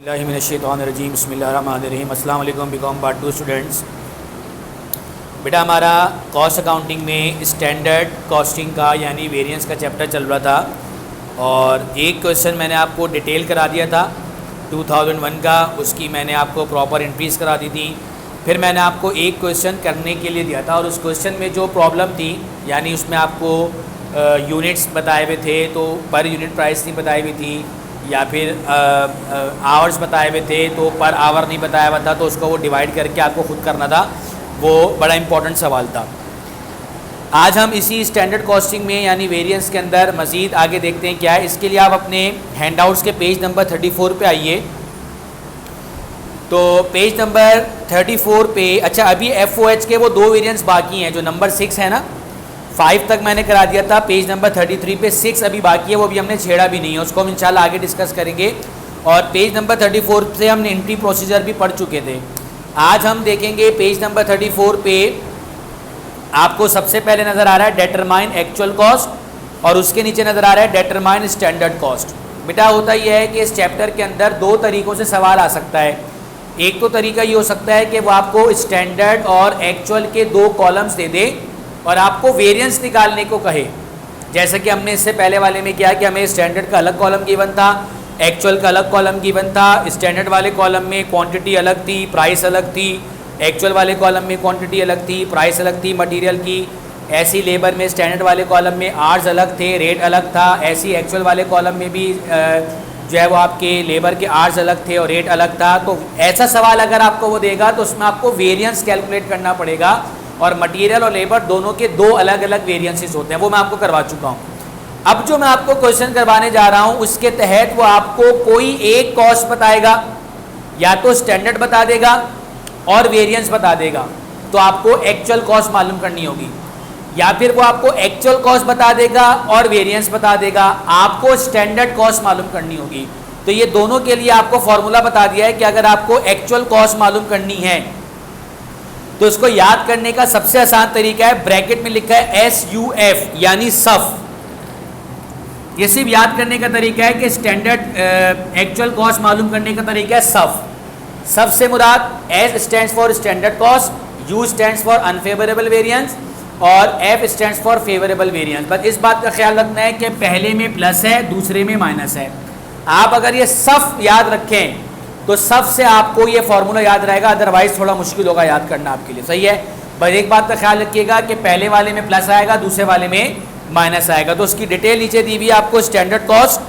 बिस्मिल्लाहिर्रहमानिर्रहीम बिस्मिल्लाहिर्रहमानिर्रहीम अस्सलाम वालेकुम बीकॉम पार्ट 2 स्टूडेंट्स। बेटा हमारा कॉस्ट अकाउंटिंग में स्टैंडर्ड कॉस्टिंग का यानी वेरिएंस का चैप्टर चल रहा था और एक क्वेश्चन मैंने आपको डिटेल करा दिया था 2001 का, उसकी मैंने आपको प्रॉपर एंट्रीज करा दी थी। फिर मैंने आपको एक क्वेश्चन करने के लिए दिया था और उस क्वेश्चन में जो प्रॉब्लम थी यानी उसमें आपको यूनिट्स बताए हुए थे तो पर यूनिट प्राइस नहीं बताई हुई थी या फिर आवर्स बताए हुए थे तो पर आवर नहीं बताया हुआ था, तो उसको वो डिवाइड करके आपको खुद करना था। वो बड़ा इंपॉर्टेंट सवाल था। आज हम इसी स्टैंडर्ड कॉस्टिंग में यानी वेरिएंस के अंदर मज़ीद आगे देखते हैं क्या है। इसके लिए आप अपने हैंडआउट्स के पेज नंबर 34 पे आइए। तो पेज नंबर 34 पे अच्छा अभी FOH के वो दो वेरिएंस बाकी हैं, जो नंबर 6 है ना, 5 तक मैंने करा दिया था। पेज नंबर 33 पे 6 अभी बाकी है, वो भी हमने छेड़ा भी नहीं है, उसको हम इंशाल्लाह आगे डिस्कस करेंगे। और पेज नंबर 34 से हमने एंट्री प्रोसीजर भी पढ़ चुके थे। आज हम देखेंगे पेज नंबर 34 पे आपको सबसे पहले नज़र आ रहा है डिटरमाइन एक्चुअल कॉस्ट और उसके नीचे नज़र आ रहा है डिटरमाइन स्टैंडर्ड कॉस्ट। बेटा होता यह है कि इस चैप्टर के अंदर दो तरीक़ों से सवाल आ सकता है। एक तो तरीका ये हो सकता है कि वो आपको स्टैंडर्ड और एक्चुअल के दो कॉलम्स दे दे और आपको वेरिएंस निकालने को कहे, जैसे कि हमने इससे पहले वाले में किया कि हमें स्टैंडर्ड का अलग कॉलम गिवन था, एक्चुअल का अलग कॉलम गिवन था। स्टैंडर्ड वाले कॉलम में क्वांटिटी अलग थी, प्राइस अलग थी। एक्चुअल वाले कॉलम में क्वांटिटी अलग थी, प्राइस अलग थी मटेरियल की। ऐसी लेबर में स्टैंडर्ड वाले कॉलम में आवर्स अलग थे, रेट अलग था। ऐसी एक्चुअल वाले कॉलम में भी जो है वो आपके लेबर के आवर्स अलग थे और रेट अलग था। तो ऐसा सवाल अगर आपको वो देगा तो उसमें आपको वेरिएंस कैलकुलेट करना पड़ेगा और मटेरियल और लेबर दोनों के दो अलग अलग वेरिएंसेस होते हैं, वो मैं आपको करवा चुका हूँ। अब जो मैं आपको क्वेश्चन करवाने जा रहा हूँ उसके तहत वो आपको कोई एक कॉस्ट बताएगा, या तो स्टैंडर्ड बता देगा और वेरिएंस बता देगा, तो आपको एक्चुअल कॉस्ट मालूम करनी होगी, या फिर वो आपको एक्चुअल कॉस्ट बता देगा और वेरिएंस बता देगा, आपको स्टैंडर्ड कॉस्ट मालूम करनी होगी। तो ये दोनों के लिए आपको फॉर्मूला बता दिया है कि अगर आपको एक्चुअल कॉस्ट मालूम करनी है तो इसको याद करने का सबसे आसान तरीका है, ब्रैकेट में लिखा है SUF यानी सफ। ये सिर्फ याद करने का तरीका है कि स्टैंडर्ड एक्चुअल कॉस्ट मालूम करने का तरीका है सफ। सफ से मुराद S stands for standard cost, U stands for unfavourable variance और F stands for favourable variance. बस इस बात का ख्याल रखना है कि पहले में प्लस है, दूसरे में माइनस है। आप अगर ये सफ याद रखें तो सफ से आपको ये फॉर्मूला याद रहेगा, अदरवाइज थोड़ा मुश्किल होगा याद करना आपके लिए। सही है, बस एक बात का ख्याल रखिएगा कि पहले वाले में प्लस आएगा, दूसरे वाले में माइनस आएगा। तो उसकी डिटेल नीचे दी हुई है आपको। स्टैंडर्ड कॉस्ट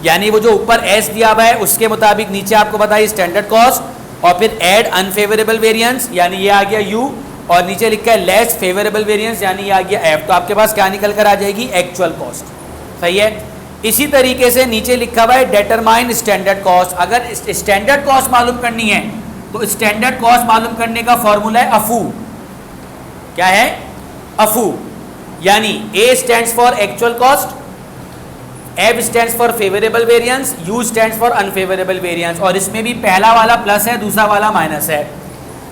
यानी वो जो ऊपर S दिया हुआ है उसके मुताबिक नीचे आपको बताइए स्टैंडर्ड कॉस्ट, और फिर एड अनफेवरेबल वेरिएंस यानी ये आ गया U, और नीचे लिखा है लेस फेवरेबल वेरिएंस यानी ये आ गया F। तो आपके पास क्या निकल कर आ जाएगी, एक्चुअल कॉस्ट। सही है। इसी तरीके से नीचे लिखा हुआ है डिटरमाइन स्टैंडर्ड कॉस्ट। अगर स्टैंडर्ड कॉस्ट मालूम करनी है तो स्टैंडर्ड कॉस्ट मालूम करने का फॉर्मूला है अफू। क्या है, अफू, यानी A stands for actual cost, F stands for favourable variance, U stands for unfavourable variance. और इसमें भी पहला वाला प्लस है, दूसरा वाला माइनस है।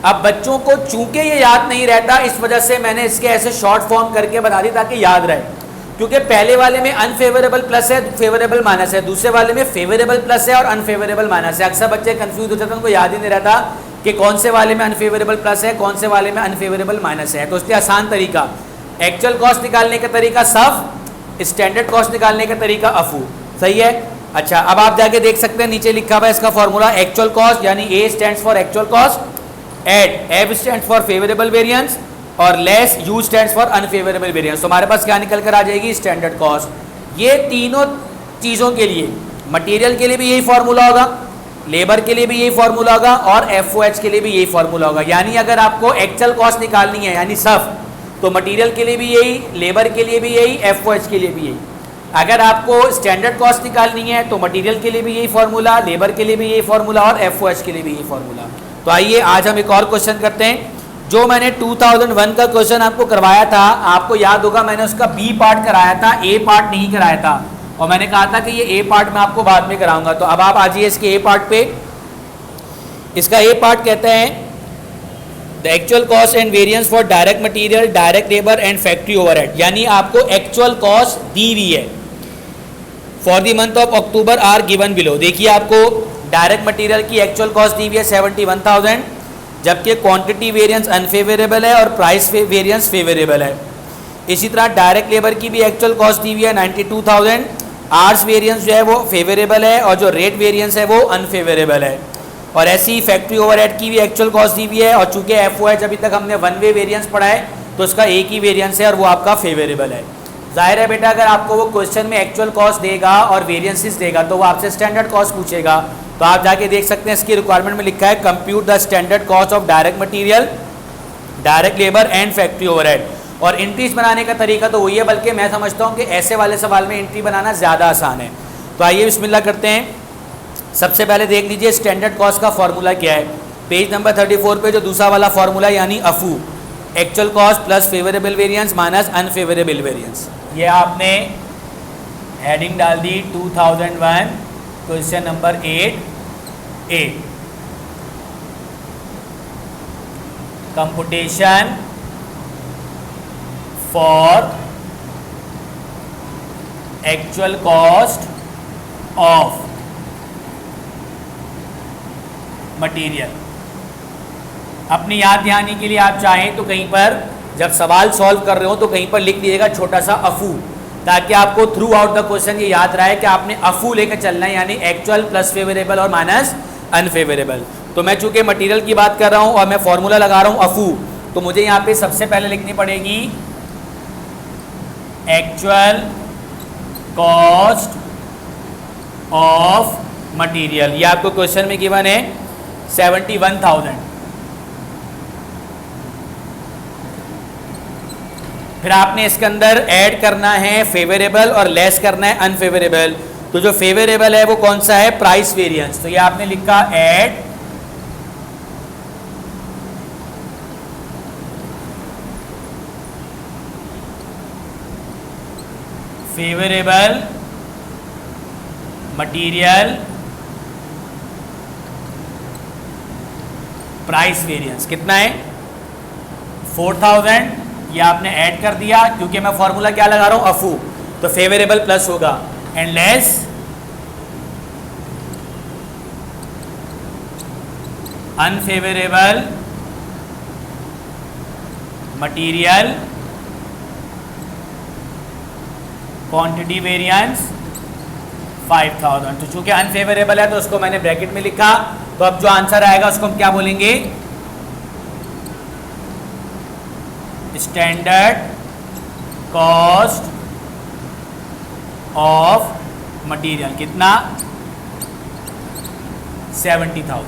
अब बच्चों को चूंकि ये याद नहीं रहता, इस वजह से मैंने इसके ऐसे शॉर्ट फॉर्म करके बता दी ताकि याद रहे, क्योंकि पहले वाले में अनफेवरेबल प्लस है, फेवरेबल माइनस है, दूसरे वाले में फेवरेबल प्लस है और अनफेवरेबल माइनस है। अक्सर बच्चे कंफ्यूज हो जाते हैं, उनको याद ही नहीं रहता कि कौन से वाले में अनफेवरेबल प्लस है, कौन से वाले में अनफेवरेबल माइनस है। तो इसलिए आसान तरीका एक्चुअल कॉस्ट निकालने का तरीका सफ, स्टैंडर्ड कॉस्ट निकालने का तरीका अफू। सही है। अच्छा, अब आप जाके देख सकते हैं नीचे लिखा हुआ है इसका फॉर्मूला एक्चुअल कॉस्ट यानी A stands for actual cost, add F stands for favourable variance और less U stands for unfavourable variance. तो हमारे पास क्या निकल कर आ जाएगी, स्टैंडर्ड कॉस्ट। ये तीनों चीज़ों के लिए, मटेरियल के लिए भी यही फार्मूला होगा, लेबर के लिए भी यही फार्मूला होगा और FOH के लिए भी यही फार्मूला होगा। यानी अगर आपको एक्चुअल कॉस्ट निकालनी है यानी सफ, तो मटेरियल के लिए भी यही, लेबर के लिए भी यही, FOH के लिए भी यही। अगर आपको स्टैंडर्ड कॉस्ट निकालनी है तो मटेरियल के लिए भी यही फार्मूला, लेबर के लिए भी यही फार्मूला और FOH के लिए भी यही फार्मूला। तो आइए आज हम एक और क्वेश्चन करते हैं। जो मैंने 2001 का क्वेश्चन आपको करवाया था, आपको याद होगा मैंने उसका B पार्ट कराया था, A पार्ट नहीं कराया था, और मैंने कहा था कि ये A पार्ट मैं आपको बाद में कराऊंगा। तो अब आप आ जाइए इसके A पार्ट पे। इसका A पार्ट कहते हैं the actual cost and variance for direct material, direct labour and factory overhead. यानी आपको एक्चुअल कॉस्ट दी हुई है, for the month of October are given below. देखिए आपको डायरेक्ट मटेरियल की एक्चुअल कॉस्ट दी हुई है 71,000, जबकि क्वांटिटी वेरिएंस अनफेवरेबल है और प्राइस वेरिएंस फेवरेबल है। इसी तरह डायरेक्ट लेबर की भी एक्चुअल कॉस्ट दी हुई है 92,000, आर्स वेरिएंस जो है वो फेवरेबल है और जो रेट वेरिएंस है वो अनफेवरेबल है। और ऐसी ही फैक्ट्री ओवरहेड की भी एक्चुअल कॉस्ट दी हुई है, और चूंकि एफओएच अभी तक हमने वन वे वेरिएंस पढ़ा है तो उसका एक ही वेरिएंस है और वो आपका फेवरेबल है। जाहिर है बेटा, अगर आपको वो क्वेश्चन में एक्चुअल कॉस्ट देगा और वेरिएंसेस देगा तो वो आपसे स्टैंडर्ड कॉस्ट पूछेगा। तो आप जाके देख सकते हैं, इसकी रिक्वायरमेंट में लिखा है compute the standard cost of direct material, direct labour and factory overhead. और एंट्रीज बनाने का तरीका तो वही है, बल्कि मैं समझता हूँ कि ऐसे वाले सवाल में एंट्री बनाना ज़्यादा आसान है। तो आइए बिस्मिल्लाह करते हैं। सबसे पहले देख लीजिए स्टैंडर्ड कॉस्ट का फॉर्मूला क्या है। पेज नंबर 34 पे जो दूसरा वाला फॉर्मूला यानी अफू, actual cost plus favourable variance minus unfavourable variance, ये आपने हेडिंग डाल दी 2001 question number 8A, computation for actual cost of material. अपनी याद दहानी के लिए आप चाहें तो कहीं पर जब सवाल सॉल्व कर रहे हो तो कहीं पर लिख लीजिएगा छोटा सा अफू, ताकि आपको थ्रू आउट द क्वेश्चन ये याद रहे कि आपने अफू लेकर चलना है, यानी एक्चुअल प्लस फेवरेबल और माइनस अनफेवरेबल। तो मैं चूंकि मटेरियल की बात कर रहा हूं और मैं फॉर्मूला लगा रहा हूं अफू, तो मुझे यहाँ पे सबसे पहले लिखनी पड़ेगी एक्चुअल कॉस्ट ऑफ मटेरियल। ये आपको क्वेश्चन में गिवन है 71,000। फिर आपने इसके अंदर ऐड करना है फेवरेबल और लेस करना है अनफेवरेबल। तो जो फेवरेबल है वो कौन सा है? Price variance. तो ये आपने लिखा add favourable material price variance कितना है? 4,000। ये आपने ऐड कर दिया, क्योंकि मैं फॉर्मूला क्या लगा रहा हूं अफू, तो फेवरेबल प्लस होगा and less unfavourable material quantity variance 5,000। तो चूंकि अनफेवरेबल है तो उसको मैंने ब्रैकेट में लिखा। तो अब जो आंसर आएगा उसको हम क्या बोलेंगे? स्टैंडर्ड कॉस्ट ऑफ मटेरियल कितना? 70,000।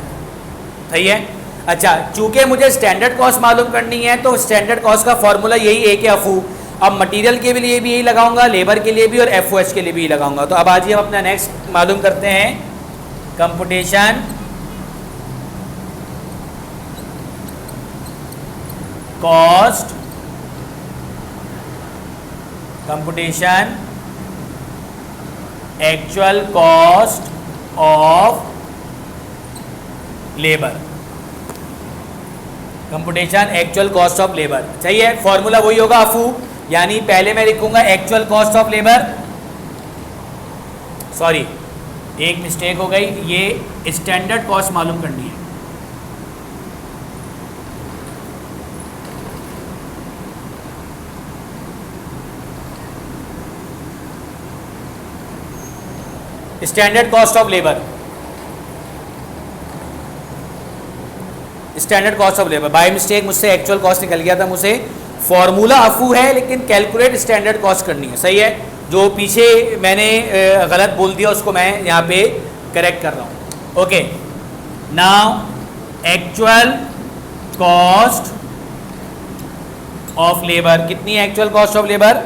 सही है। अच्छा, चूंकि मुझे स्टैंडर्ड कॉस्ट मालूम करनी है तो स्टैंडर्ड कॉस्ट का फॉर्मूला यही है कि अफू। अब मटेरियल के लिए भी यही लगाऊंगा, लेबर के लिए भी और एफओएच के लिए भी लगाऊंगा। तो अब आज हम अपना नेक्स्ट मालूम करते हैं computation cost, computation actual cost of labour, computation actual cost of labour. चाहिए फॉर्मूला वही होगा अफू, यानी पहले मैं लिखूंगा actual cost of labour, sorry एक मिस्टेक हो गई, ये स्टैंडर्ड कॉस्ट मालूम करनी है। Standard cost of labour, standard cost of labour. By mistake मुझसे एक्चुअल कॉस्ट निकल गया था, मुझे फॉर्मूला अफू है लेकिन कैलकुलेट स्टैंडर्ड कॉस्ट करनी है। सही है, जो पीछे मैंने गलत बोल दिया उसको मैं यहाँ पे करेक्ट कर रहा हूँ। Okay, now actual cost of labour कितनी है? Actual cost of labour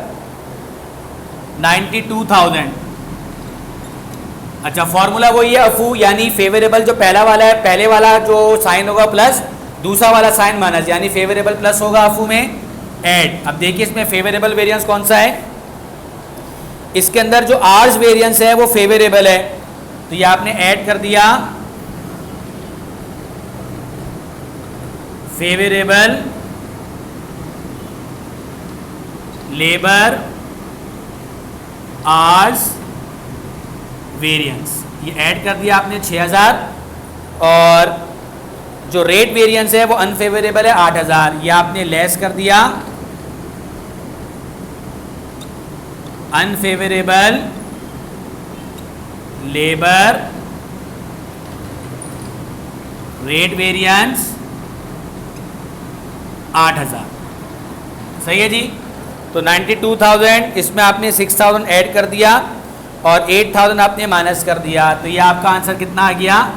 92,000। अच्छा, फॉर्मूला वही है अफू, यानी फेवरेबल जो पहला वाला है, पहले वाला जो साइन होगा प्लस, दूसरा वाला साइन माइनस, यानी फेवरेबल प्लस होगा अफू में ऐड। अब देखिए इसमें फेवरेबल वेरिएंस कौन सा है? इसके अंदर जो आर्स वेरिएंस है वो फेवरेबल है, तो ये आपने ऐड कर दिया फेवरेबल लेबर आर्स वेरिएंस, ये ऐड कर दिया आपने 6000, और जो रेट वेरिएंस है वो अनफेवरेबल है 8000, ये आपने लेस कर दिया अनफेवरेबल लेबर रेट वेरिएंस 8000, सही है जी। तो 92,000 इसमें आपने 6,000 ऐड कर दिया और 8,000 आपने माइनस कर दिया, तो ये आपका आंसर कितना आ गया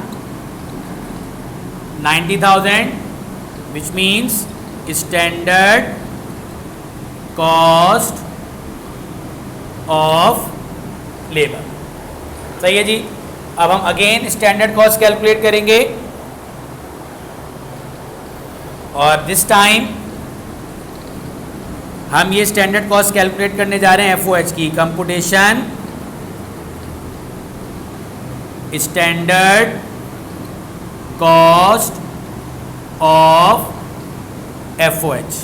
90,000, which means standard cost of labour, सही है जी। अब हम अगेन स्टैंडर्ड कॉस्ट कैलकुलेट करेंगे और दिस टाइम हम ये स्टैंडर्ड कॉस्ट कैलकुलेट करने जा रहे हैं एफओएच की, computation standard cost of FOH.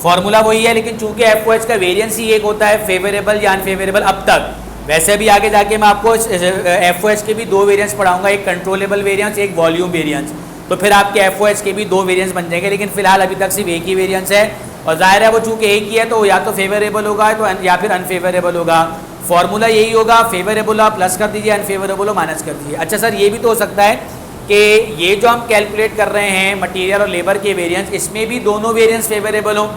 Formula वही है, लेकिन चूंकि एफओएच का वेरिएंस ही एक होता है, फेवरेबल या अनफेवरेबल अब तक। वैसे भी आगे जाके मैं आपको एफओएच के भी दो वेरिएंस पढ़ाऊंगा, एक कंट्रोलेबल वेरिएंस, एक वॉल्यूम वेरिएंस, तो फिर आपके एफओएच के भी दो वेरिएंस बन जाएंगे, लेकिन फिलहाल अभी तक सिर्फ एक ही वेरिएंस है, और जाहिर है वो चूंकि एक ही है तो या तो फेवरेबल होगा तो या फिर अनफेवरेबल होगा। फॉर्मूला यही होगा, फेवरेबल हो प्लस कर दीजिए, अनफेवरेबल हो माइनस कर दीजिए। अच्छा सर, ये भी तो हो सकता है कि ये जो हम कैलकुलेट कर रहे हैं मटेरियल और लेबर के वेरिएंस, इसमें भी दोनों वेरिएंस फेवरेबल हो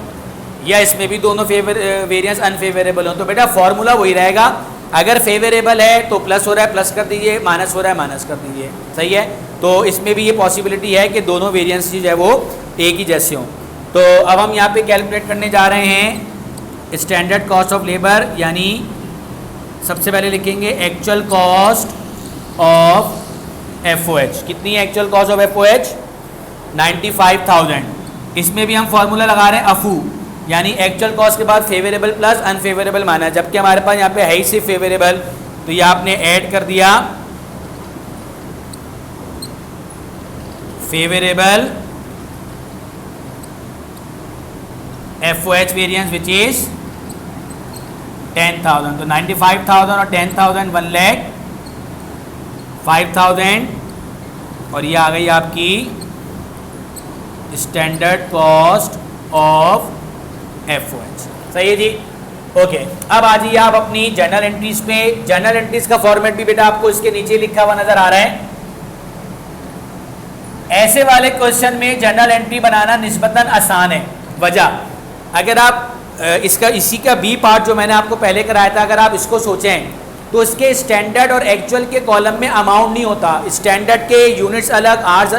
या इसमें भी दोनों वेरिएंस अनफेवरेबल हो, तो बेटा फॉर्मूला वही रहेगा, अगर फेवरेबल है तो प्लस हो रहा है प्लस कर दीजिए, माइनस हो रहा है माइनस कर दीजिए, सही है। तो इसमें भी ये पॉसिबिलिटी है कि दोनों वेरिएंस जो है वो एक ही जैसे हों। तो अब हम यहाँ पे कैलकुलेट करने जा रहे हैं स्टैंडर्ड कॉस्ट ऑफ लेबर, यानी सबसे पहले लिखेंगे एक्चुअल कॉस्ट ऑफ एफओएच। कितनी है एक्चुअल कॉस्ट ऑफ एफओएच 95,000। इसमें भी हम फॉर्मूला लगा रहे हैं अफू, यानी एक्चुअल कॉस्ट के बाद फेवरेबल प्लस अनफेवरेबल माना, जबकि हमारे पास यहाँ पे है ही सिर्फ फेवरेबल, तो ये आपने ऐड कर दिया favourable FOH variance which is 10,000। तो 95,000 और 10,000 1,05,000, और ये आ गई आपकी स्टैंडर्ड कॉस्ट ऑफ एफओएच, सही है जी। ओके, अब आ जाइए आप अपनी जर्नल एंट्रीज पे। जर्नल एंट्रीज का फॉर्मेट भी बेटा आपको इसके नीचे लिखा हुआ नजर आ रहा है। ऐसे वाले क्वेश्चन में जर्नल एंट्री बनाना निस्बतन आसान है। वजह, अगर आप इसका इसी का बी पार्ट जो मैंने आपको पहले कराया था, अगर आप इसको सोचें तो इसके स्टैंडर्ड और एक्चुअल के कॉलम में अमाउंट नहीं होता। स्टैंडर्ड के यूनिट्स अलग, आर्स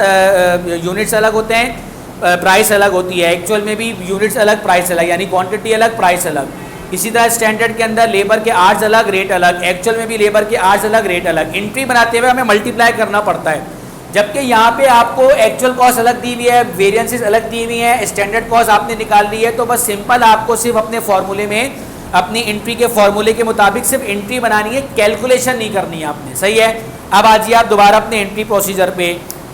यूनिट्स अलग होते हैं, प्राइस अलग होती है। एक्चुअल में भी यूनिट्स अलग, प्राइस अलग, यानी क्वांटिटी अलग, प्राइस अलग। इसी तरह स्टैंडर्ड के अंदर लेबर के आर्स अलग, रेट अलग, एक्चुअल में भी लेबर के आर्स अलग, रेट अलग। एंट्री बनाते हुए हमें मल्टीप्लाई करना पड़ता है, जबकि यहाँ पे आपको एक्चुअल कॉस्ट अलग दी हुई है, वेरिएंसेस अलग दी हुई है, स्टैंडर्ड कॉस्ट आपने निकाल ली है। तो बस सिंपल आपको सिर्फ अपने फॉर्मूले में, अपनी एंट्री के फॉर्मूले के मुताबिक सिर्फ एंट्री बनानी है, कैलकुलेशन नहीं करनी है आपने, सही है। अब आ जाइए आप दोबारा अपने एंट्री प्रोसीजर पे।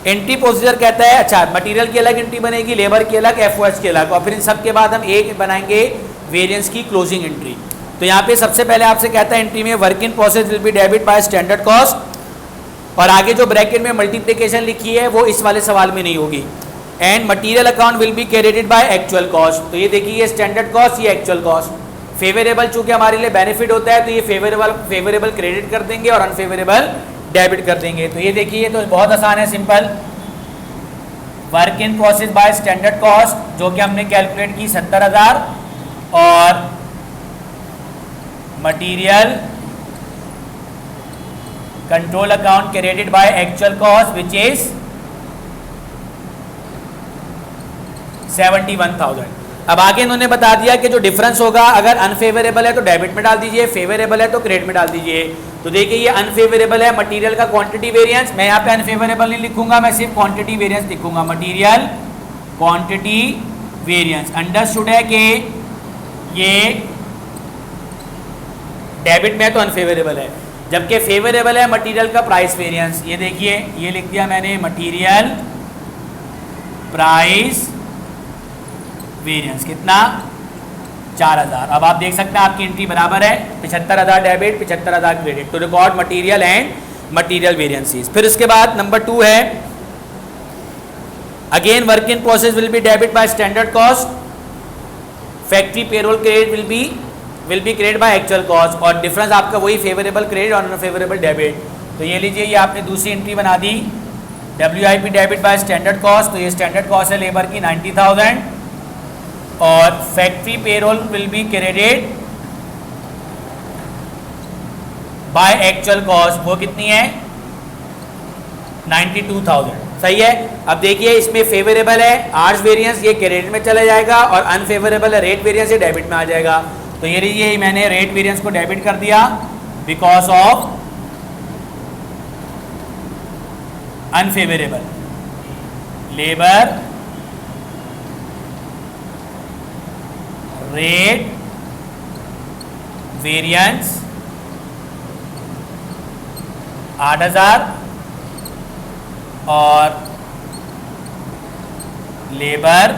एंट्री प्रोसीजर कहता है, अच्छा मटेरियल की अलग एंट्री बनेगी, लेबर की अलग, एफओएच की अलग, और फिर इन सब के बाद हम एक बनाएंगे वेरिएंस की क्लोजिंग एंट्री। तो यहाँ पे सबसे पहले आपसे कहता है एंट्री में work in process will be debit by standard cost, और आगे जो ब्रैकेट में मल्टीप्लिकेशन लिखी है वो इस वाले सवाल में नहीं होगी। And material account will be credited bye actual cost. तो ये देखिए, ये स्टैंडर्ड कॉस्ट, ये एक्चुअल कॉस्ट। फेवरेबल चूंकि हमारे लिए बेनिफिट होता है तो ये फेवरेबल क्रेडिट कर देंगे और अनफेवरेबल डेबिट कर देंगे। तो ये देखिए, तो बहुत आसान है, simple. Work in process by standard cost जो कि हमने कैलकुलेट की 70,000, और material control account credit by actual cost which is 71,000। अब आगे इन्होंने बता दिया कि जो डिफरेंस होगा, अगर अनफेवरेबल है तो डेबिट में डाल दीजिए, फेवरेबल है तो क्रेडिट में डाल दीजिए। तो देखिए, ये अनफेवरेबल है मटेरियल का क्वांटिटी वेरिएंस, मैं यहाँ पे अनफेवरेबल नहीं लिखूंगा, मैं सिर्फ क्वांटिटी वेरिएंस लिखूंगा, मटेरियल क्वांटिटी वेरिएंस। अंडरस्टूड है कि ये डेबिट में है तो अनफेवरेबल है, जबकि फेवरेबल है मटेरियल का प्राइस वेरिएंस। ये देखिए, ये लिख दिया मैंने मटेरियल प्राइस वेरिएंस, कितना 4000। अब आप देख सकते हैं आपकी एंट्री बराबर है, 75,000 debit 75,000 credit, to record material and material variances. फिर उसके बाद नंबर 2 है again work in process will be debit by standard cost, factory payroll credit will be credit by actual cost, और डिफरेंस आपका वही फेवरेबल क्रेडिट और अनफेवरेबल डेबिट। तो ये लीजिए, ये आपने दूसरी एंट्री बना दी, WIP debit by standard cost, तो ये स्टैंडर्ड कॉस्ट है लेबर की 90,000, और factory payroll will be credit by actual cost, वो कितनी है 92,000। सही है। अब देखिए इसमें फेवरेबल है आर्स वेरिएंस, ये क्रेडिट में चला जाएगा, और अनफेवरेबल है रेट वेरिएंस, ये डेबिट में आ जाएगा। तो ये लीजिए मैंने रेट वेरिएंस को डेबिट कर दिया because of unfavourable labour rate variance 8,000 और लेबर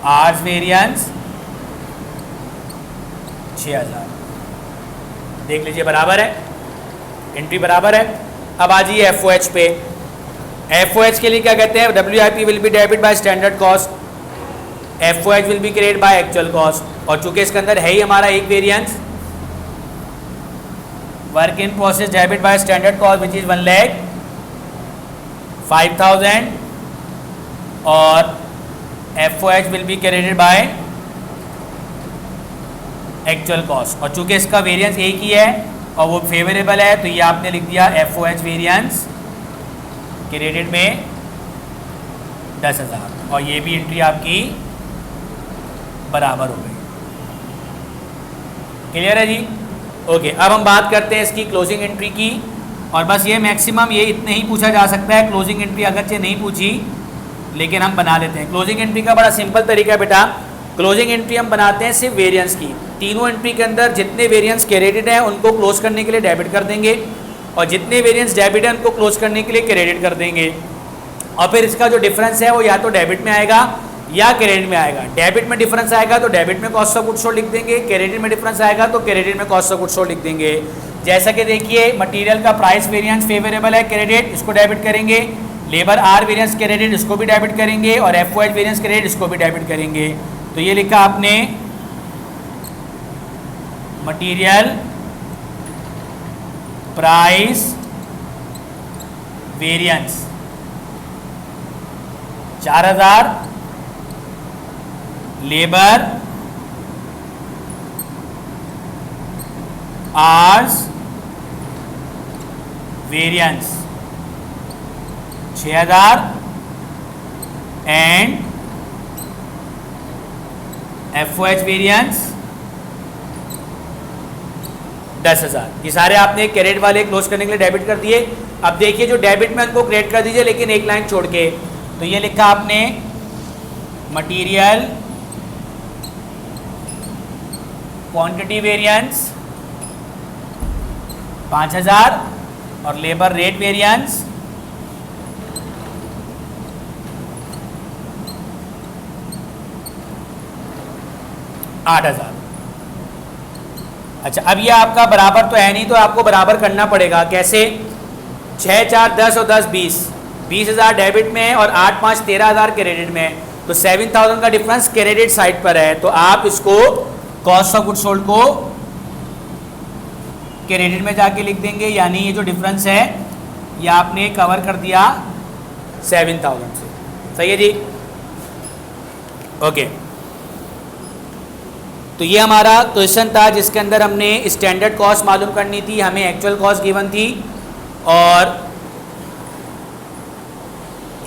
आर्स वेरिएंस 6,000। देख लीजिए बराबर है, एंट्री बराबर है। अब आ जाइए FOH पे। FOH के लिए क्या कहते हैं, WIP will be debit by standard cost, FOH will be credit by actual cost, और चूंकि इसके अंदर है ही हमारा एक variance, work in process debit by standard cost which is 1,05,000, और FOH will be credited bye actual cost, और चूंकि इसका वेरिएंस एक ही है और वो फेवरेबल है, तो ये आपने लिख दिया FOH वेरिएंस क्रेडिट में 10,000, और ये भी एंट्री आपकी बराबर हो गई। क्लियर है जी? ओके, अब हम बात करते हैं इसकी क्लोजिंग एंट्री की, और बस ये मैक्सिमम ये इतने ही पूछा जा सकता है। क्लोजिंग एंट्री अगरचे नहीं पूछी लेकिन हम बना लेते हैं। क्लोजिंग एंट्री का बड़ा सिंपल तरीका है बेटा, क्लोजिंग एंट्री हम बनाते हैं सिर्फ वेरिएंस की। तीनों एंट्री के अंदर जितने वेरिएंस क्रेडिट हैं उनको क्लोज करने के लिए डेबिट कर देंगे, और जितने वेरिएंस डेबिट हैं उनको क्लोज करने के लिए क्रेडिट कर देंगे, और फिर इसका जो डिफरेंस है वो या तो डेबिट में आएगा या क्रेडिट में आएगा। डेबिट में डिफरेंस आएगा तो डेबिट में कॉस्ट ऑफ गुड्स सोल्ड लिख देंगे, क्रेडिट में डिफरेंस आएगा तो क्रेडिट में कॉस्ट ऑफ गुड्स सोल्ड लिख देंगे। जैसा कि देखिए मटेरियल का प्राइस वेरिएंस फेवरेबल है क्रेडिट, इसको डेबिट करेंगे, लेबर आर वेरिएंस क्रेडिट इसको भी डेबिट करेंगे, और FOH वेरिएंस क्रेडिट इसको भी डेबिट करेंगे। तो ये लिखा आपने material price variance 4,000, labour hours variance 6,000 and FOH variance 10,000। ये सारे आपने क्रेडिट वाले क्लोज करने के लिए डेबिट कर दिए। अब देखिए जो डेबिट में उनको क्रेडिट कर दीजिए लेकिन एक लाइन छोड़ के, तो ये लिखा आपने मटेरियल क्वांटिटी वेरिएंस 5,000 और लेबर रेट वेरिएंस 8,000। अच्छा, अब ये आपका बराबर तो है नहीं, तो आपको बराबर करना पड़ेगा। कैसे? 6, 4, 10 और 10 20, 20,000 डेबिट में और 8, 5 13,000 क्रेडिट में, तो 7,000 का डिफरेंस क्रेडिट साइड पर है, तो आप इसको कॉस्ट ऑफ गुड्स सोल्ड को क्रेडिट में जाके लिख देंगे, यानी ये जो डिफरेंस है ये आपने कवर कर दिया 7,000 से। सही है जी? ओके, तो ये हमारा क्वेश्चन था जिसके अंदर हमने स्टैंडर्ड कॉस्ट मालूम करनी थी, हमें एक्चुअल कॉस्ट गिवन थी, और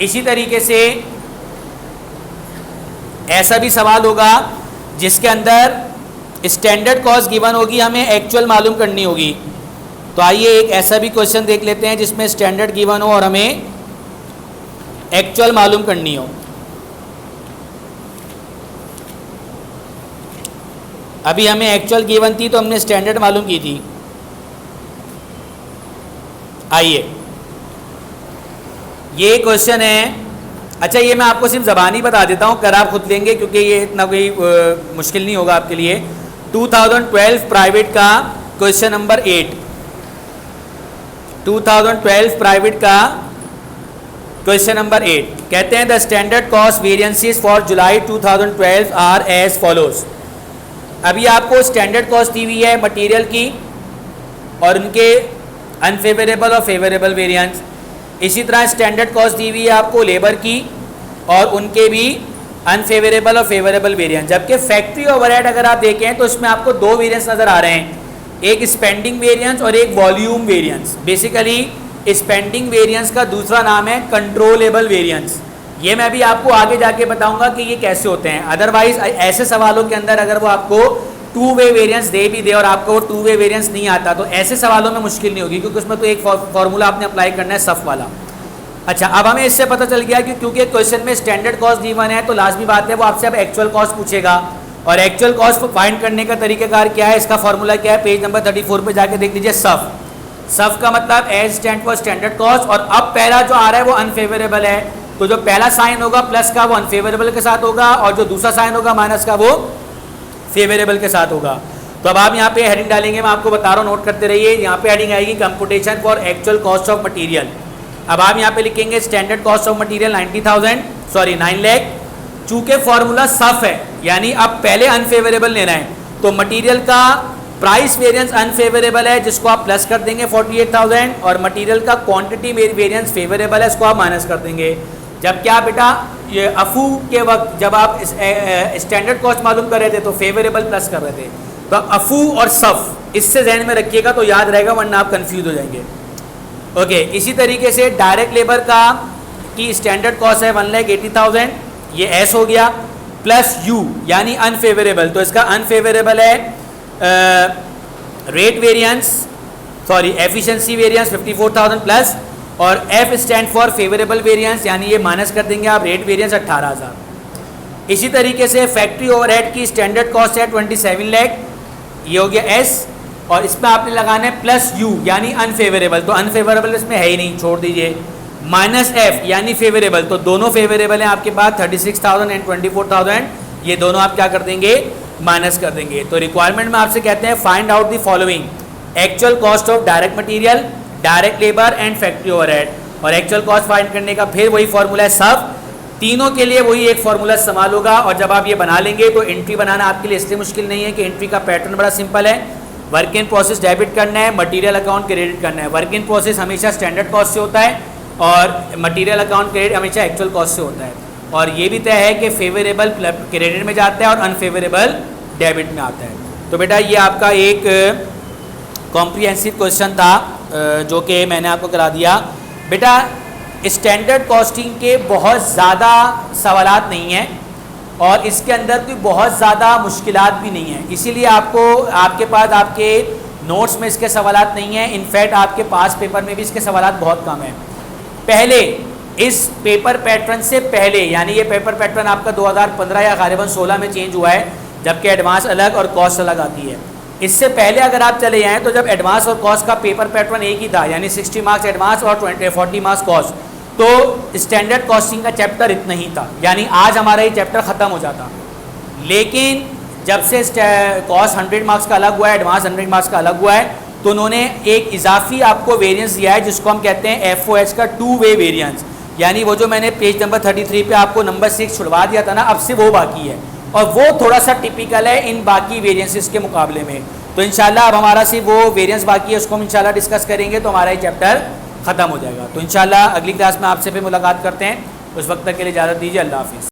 इसी तरीके से ऐसा भी सवाल होगा जिसके अंदर स्टैंडर्ड कॉस्ट गिवन होगी, हमें एक्चुअल मालूम करनी होगी। तो आइए एक ऐसा भी क्वेश्चन देख लेते हैं जिसमें स्टैंडर्ड गिवन हो और हमें एक्चुअल मालूम करनी हो। अभी हमें एक्चुअल गिवन थी तो हमने स्टैंडर्ड मालूम की थी। आइए, ये क्वेश्चन है अच्छा, ये मैं आपको सिर्फ ज़बानी बता देता हूँ, कर आप खुद लेंगे क्योंकि ये इतना कोई मुश्किल नहीं होगा आपके लिए। 2012 प्राइवेट का क्वेश्चन नंबर 8, 2012 प्राइवेट का क्वेश्चन नंबर 8 कहते हैं the standard cost variances for July 2012 are as follows. अभी आपको स्टैंडर्ड कॉस्ट दी हुई है मटेरियल की और उनके अनफेवरेबल और फेवरेबल वेरिएंस। इसी तरह स्टैंडर्ड कॉस्ट दी हुई है आपको लेबर की और उनके भी अनफेवरेबल और फेवरेबल वेरिएंस। जबकि फैक्ट्री ओवरहेड अगर आप देखें तो इसमें आपको दो वेरिएंस नज़र आ रहे हैं, एक स्पेंडिंग वेरिएंस और एक volume variance. Basically spending variance का दूसरा नाम है कंट्रोलेबल वेरिएंस। ये मैं भी आपको आगे जाके बताऊंगा कि ये कैसे होते हैं। अदरवाइज ऐसे सवालों के अंदर अगर वो आपको टू वे वेरिएंस दे भी दे और आपको वो टू वे वेरिएंस नहीं आता तो ऐसे सवालों में मुश्किल नहीं होगी, क्योंकि उसमें तो एक फॉर्मूला आपने अप्लाई करना है सफ वाला। अच्छा, अब हमें इससे पता चल गया कि क्योंकि क्वेश्चन में स्टैंडर्ड कॉस्ट गिवन है तो लाजमी बात है वो आपसे अब एक्चुअल कॉस्ट पूछेगा। और एक्चुअल कॉस्ट फाइंड करने का तरीकाकार क्या है, इसका फॉर्मूला क्या है, पेज नंबर 34 पे जाके देख लीजिए। सफ, सफ का मतलब as stand for standard cost. और अब पहला जो आ रहा है वो अनफेवरेबल है, तो जो पहला साइन होगा प्लस का वो अनफेवरेबल के साथ होगा और जो दूसरा साइन होगा माइनस का वो फेवरेबल के साथ होगा। तो अब आप यहाँ पे हेडिंग डालेंगे, मैं आपको बता रहा हूँ, नोट करते रहिए। यहाँ पे हेडिंग आएगी computation for actual cost of material. अब आप यहाँ पे लिखेंगे standard cost of material 9 lakh. चूंकि फॉर्मूला सफ है यानी अब पहले अनफेवरेबल लेना है, तो मटेरियल का प्राइस वेरिएंस अनफेवरेबल है जिसको आप प्लस कर देंगे 48,000 और मटेरियल का क्वांटिटी वेरिएंस फेवरेबल है, इसको आप माइनस कर देंगे। जब क्या बेटा ये अफू के वक्त जब आप स्टैंडर्ड कॉस्ट मालूम कर रहे थे तो फेवरेबल प्लस कर रहे थे, तो अफू और सफ इससे जहन में रखिएगा तो याद रहेगा, वरना आप कंफ्यूज हो जाएंगे। ओके, इसी तरीके से डायरेक्ट लेबर का की स्टैंडर्ड कॉस्ट है 1,80,000, ये एस हो गया, प्लस यू यानी अनफेवरेबल, तो इसका अनफेवरेबल है rate variance sorry efficiency variance 54,000 plus, और F stands for favourable variance यानी ये माइनस कर देंगे आप, रेट वेरिएंस 18,000। इसी तरीके से फैक्ट्री ओवरहेड की स्टैंडर्ड कॉस्ट है 27 लाख, ये हो गया एस, और इसमें आपने लगाना है प्लस यू यानी अनफेवरेबल, तो अनफेवरेबल इसमें है ही नहीं, छोड़ दीजिए, माइनस एफ यानी फेवरेबल, तो दोनों फेवरेबल हैं आपके पास 36,000 एंड 24,000, ये दोनों आप क्या कर देंगे, माइनस कर देंगे। तो रिक्वायरमेंट में आपसे कहते हैं find out the following actual cost of direct material, direct labour and factory overhead. और एक्चुअल कॉस्ट फाइंड करने का फिर वही फॉर्मूला है सब, तीनों के लिए वही एक फॉर्मूला इस्तेमाल होगा। और जब आप ये बना लेंगे तो एंट्री बनाना आपके लिए इसलिए मुश्किल नहीं है कि एंट्री का पैटर्न बड़ा सिंपल है। वर्क इन प्रोसेस डेबिट करना है, मटेरियल अकाउंट क्रेडिट करना है। वर्क इन प्रोसेस हमेशा स्टैंडर्ड कॉस्ट से होता है और मटेरियल अकाउंट क्रेडिट हमेशा एक्चुअल कॉस्ट से होता है। और ये भी तय है कि फेवरेबल क्रेडिट में जाता है और अनफेवरेबल डेबिट में आता है। तो बेटा ये आपका एक कॉम्प्रिहेंसिव क्वेश्चन था जो कि मैंने आपको करा दिया। बेटा स्टैंडर्ड कॉस्टिंग के बहुत ज़्यादा सवालात नहीं हैं और इसके अंदर कोई बहुत ज़्यादा मुश्किलात भी नहीं है, इसीलिए आपको आपके पास आपके नोट्स में इसके सवालात नहीं हैं। इनफैक्ट आपके पास पेपर में भी इसके सवालात बहुत कम हैं। पहले इस पेपर पैटर्न से पहले, यानी ये पेपर पैटर्न आपका 2015 या ग़ालिबन 16 में चेंज हुआ है, जबकि एडवांस अलग और कॉस्ट अलग आती है। इससे पहले अगर आप चले जाएँ तो जब एडवांस और कॉस्ट का पेपर पैटर्न एक ही था, यानी 60 मार्क्स एडवांस और 40 मार्क्स कॉस्ट, तो स्टैंडर्ड कॉस्टिंग का चैप्टर इतना ही था, यानी आज हमारा ये चैप्टर ख़त्म हो जाता। लेकिन जब से कॉस्ट 100 मार्क्स का अलग हुआ है, एडवांस 100 मार्क्स का अलग हुआ है, तो उन्होंने एक इजाफी आपको वेरिएंस दिया है जिसको हम कहते हैं FOH का 2 वे वेरिएंस। यानी वो जो मैंने पेज नंबर 33 पे आपको नंबर 6 छुड़वा दिया था ना, अब से वो बाकी है और वो थोड़ा सा टिपिकल है इन बाकी वेरिएंसेस के मुकाबले में। तो इंशाल्लाह अब हमारा सिर्फ वो वेरिएंस बाकी है, उसको हम इंशाल्लाह डिस्कस करेंगे तो हमारा ये चैप्टर ख़त्म हो जाएगा। तो इंशाल्लाह अगली क्लास में आपसे फिर मुलाकात करते हैं, उस वक्त तक के लिए इजाज़त दीजिए। अल्लाह हाफिज़।